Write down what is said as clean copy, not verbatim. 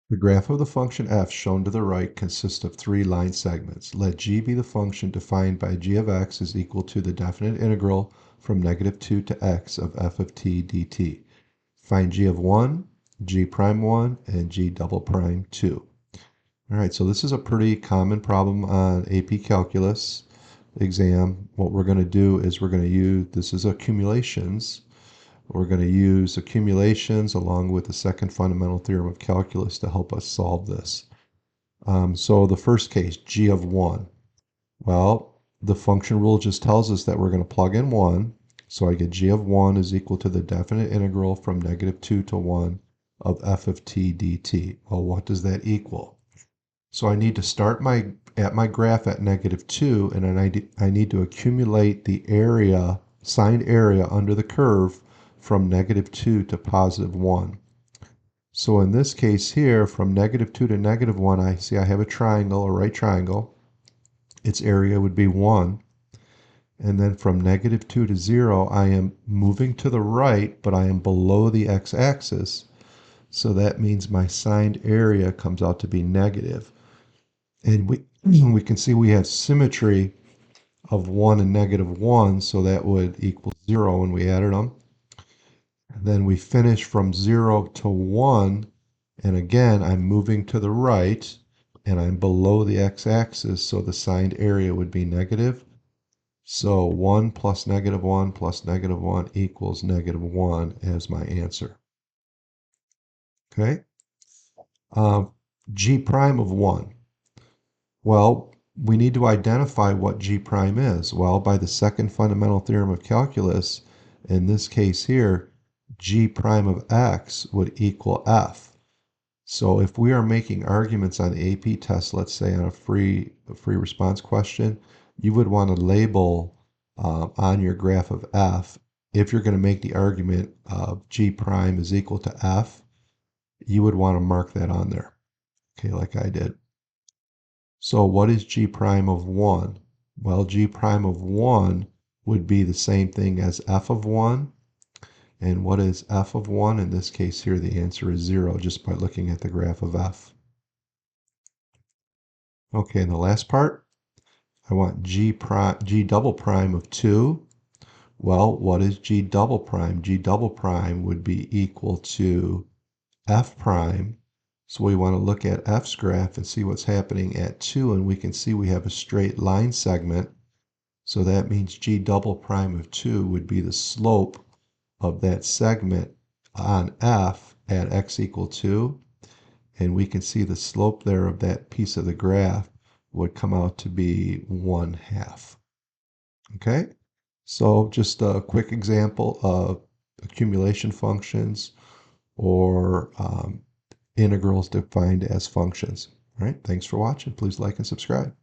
The graph of the function f shown to the right consists of three line segments. Let g be the function defined by g of x is equal to the definite integral from -2 to x of f of t dt. Find g of 1, g prime 1, and g double prime 2. All right, so this is a pretty common problem on AP Calculus exam. What we're going to do is we're going to use, this is accumulations. We're going to use accumulations along with the second fundamental theorem of calculus to help us solve this. So the first case, g of 1. Well, the function rule just tells us that we're going to plug in 1. So I get g of 1 is equal to the definite integral from -2 to 1 of f of t dt. Well, what does that equal? So I need to start at my graph at -2, and then I need to accumulate the area, signed area under the curve from -2 to +1. So in this case here, from -2 to -1, I see I have a triangle, a right triangle. Its area would be 1. And then from -2 to 0, I am moving to the right, but I am below the x-axis. So that means my signed area comes out to be negative. And we can see we have symmetry of 1 and -1, so that would equal 0 when we added them. And then we finish from 0 to 1, and again, I'm moving to the right, and I'm below the x-axis, so the signed area would be negative. So 1 plus -1 plus -1 equals -1 as my answer. Okay? G prime of 1. Well, we need to identify what G prime is. Well, by the second fundamental theorem of calculus, in this case here, G prime of x would equal F. So if we are making arguments on the AP test, let's say on a free response question, you would want to label on your graph of F, if you're going to make the argument of G prime is equal to F, you would want to mark that on there, okay, like I did. So what is G prime of 1? Well, G prime of 1 would be the same thing as f of 1. And what is f of 1? In this case here, the answer is 0 just by looking at the graph of f. Okay, and the last part, I want G double prime of 2. Well, what is G double prime? G double prime would be equal to f prime. So we want to look at f's graph and see what's happening at 2, and we can see we have a straight line segment. So that means G double prime of 2 would be the slope of that segment on f at x equal 2. And we can see the slope there of that piece of the graph would come out to be 1/2. Okay? So just a quick example of accumulation functions or integrals defined as functions. All right, thanks for watching. Please like and subscribe.